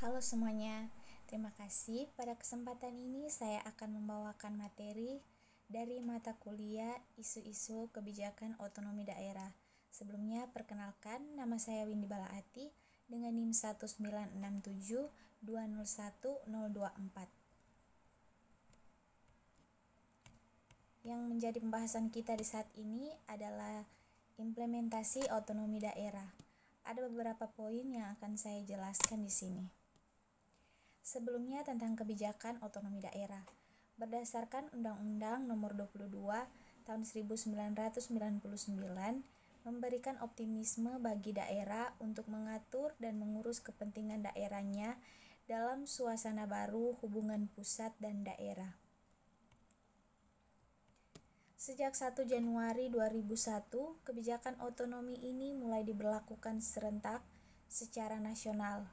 Halo semuanya, terima kasih. Pada kesempatan ini saya akan membawakan materi dari mata kuliah Isu-isu Kebijakan Otonomi Daerah. Sebelumnya, perkenalkan, nama saya Windy Balaati dengan NIM 19672011024. Yang menjadi pembahasan kita di saat ini adalah implementasi otonomi daerah. Ada beberapa poin yang akan saya jelaskan di sini. Sebelumnya tentang kebijakan otonomi daerah. Berdasarkan Undang-Undang Nomor 22 Tahun 1999 memberikan optimisme bagi daerah untuk mengatur dan mengurus kepentingan daerahnya dalam suasana baru hubungan pusat dan daerah. Sejak 1 Januari 2001, kebijakan otonomi ini mulai diberlakukan serentak secara nasional.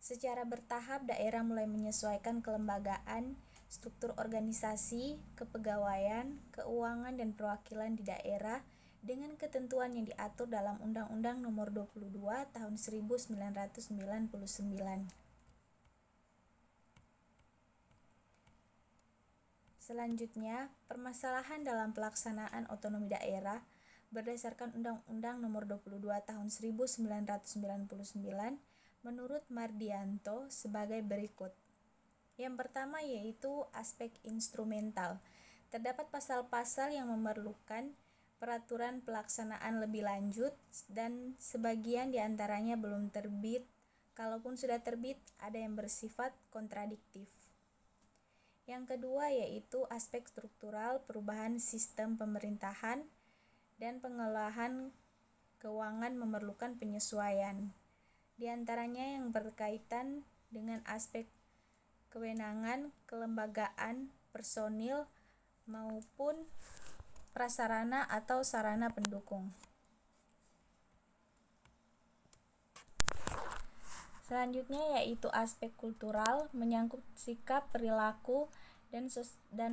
Secara bertahap, daerah mulai menyesuaikan kelembagaan, struktur organisasi, kepegawaian, keuangan, dan perwakilan di daerah dengan ketentuan yang diatur dalam Undang-Undang Nomor 22 Tahun 1999. Selanjutnya, permasalahan dalam pelaksanaan otonomi daerah berdasarkan Undang-Undang Nomor 22 Tahun 1999 menurut Mardianto sebagai berikut. Yang pertama yaitu aspek instrumental. Terdapat pasal-pasal yang memerlukan peraturan pelaksanaan lebih lanjut dan sebagian diantaranya belum terbit. Kalaupun sudah terbit, ada yang bersifat kontradiktif. Yang kedua yaitu aspek struktural perubahan sistem pemerintahan dan pengelolaan keuangan memerlukan penyesuaian. Di antaranya yang berkaitan dengan aspek kewenangan, kelembagaan, personil, maupun prasarana atau sarana pendukung. Selanjutnya yaitu aspek kultural, menyangkut sikap, perilaku, dan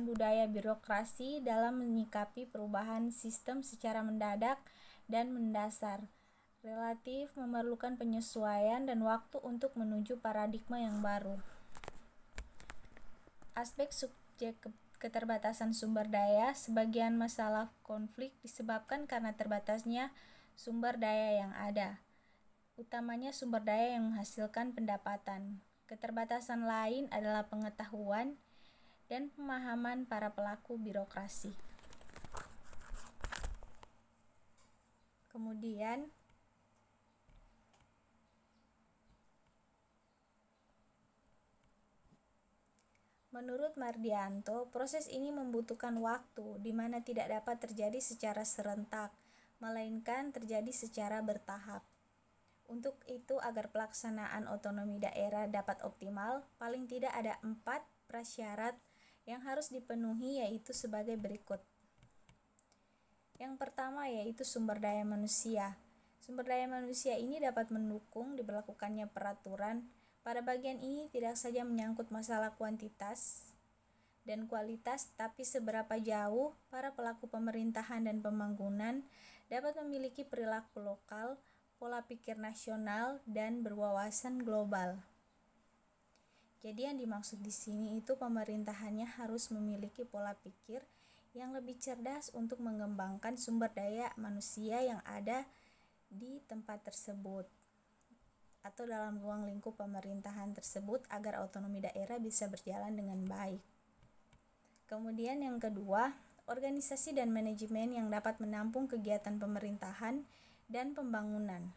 budaya birokrasi dalam menyikapi perubahan sistem secara mendadak dan mendasar. Relatif memerlukan penyesuaian dan waktu untuk menuju paradigma yang baru. Aspek subjek keterbatasan sumber daya. Sebagian masalah konflik disebabkan karena terbatasnya sumber daya yang ada, utamanya sumber daya yang menghasilkan pendapatan. Keterbatasan lain adalah pengetahuan dan pemahaman para pelaku birokrasi. Kemudian, menurut Mardianto, proses ini membutuhkan waktu di mana tidak dapat terjadi secara serentak, melainkan terjadi secara bertahap. Untuk itu, agar pelaksanaan otonomi daerah dapat optimal, paling tidak ada 4 prasyarat yang harus dipenuhi, yaitu sebagai berikut. Yang pertama yaitu sumber daya manusia. Sumber daya manusia ini dapat mendukung diberlakukannya peraturan. Pada bagian ini tidak saja menyangkut masalah kuantitas dan kualitas, tapi seberapa jauh para pelaku pemerintahan dan pembangunan dapat memiliki perilaku lokal, pola pikir nasional, dan berwawasan global. Jadi yang dimaksud di sini itu pemerintahannya harus memiliki pola pikir yang lebih cerdas untuk mengembangkan sumber daya manusia yang ada di tempat tersebut atau dalam ruang lingkup pemerintahan tersebut agar otonomi daerah bisa berjalan dengan baik. Kemudian yang kedua, organisasi dan manajemen yang dapat menampung kegiatan pemerintahan dan pembangunan.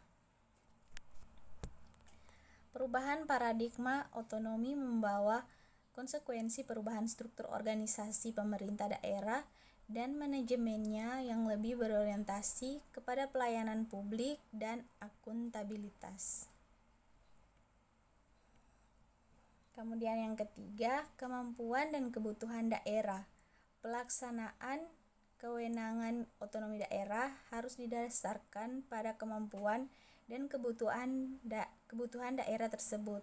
Perubahan paradigma otonomi membawa konsekuensi perubahan struktur organisasi pemerintah daerah dan manajemennya yang lebih berorientasi kepada pelayanan publik dan akuntabilitas. Kemudian yang ketiga, kemampuan dan kebutuhan daerah. Pelaksanaan kewenangan otonomi daerah harus didasarkan pada kemampuan dan kebutuhan daerah tersebut,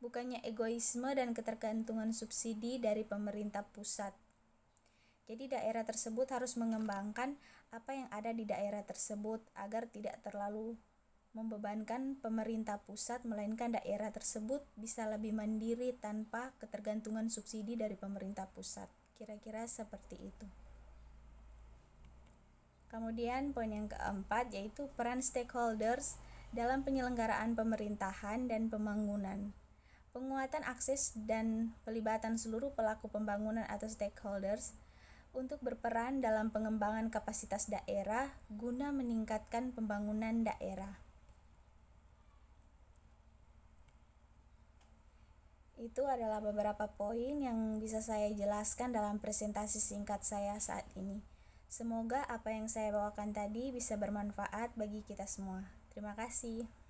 bukannya egoisme dan ketergantungan subsidi dari pemerintah pusat. Jadi daerah tersebut harus mengembangkan apa yang ada di daerah tersebut agar tidak terlalu membebankan pemerintah pusat, melainkan daerah tersebut bisa lebih mandiri tanpa ketergantungan subsidi dari pemerintah pusat. Kira-kira seperti itu. Kemudian poin yang keempat yaitu peran stakeholders dalam penyelenggaraan pemerintahan dan pembangunan. Penguatan akses dan pelibatan seluruh pelaku pembangunan atau stakeholders untuk berperan dalam pengembangan kapasitas daerah guna meningkatkan pembangunan daerah. Itu adalah beberapa poin yang bisa saya jelaskan dalam presentasi singkat saya saat ini. Semoga apa yang saya bawakan tadi bisa bermanfaat bagi kita semua. Terima kasih.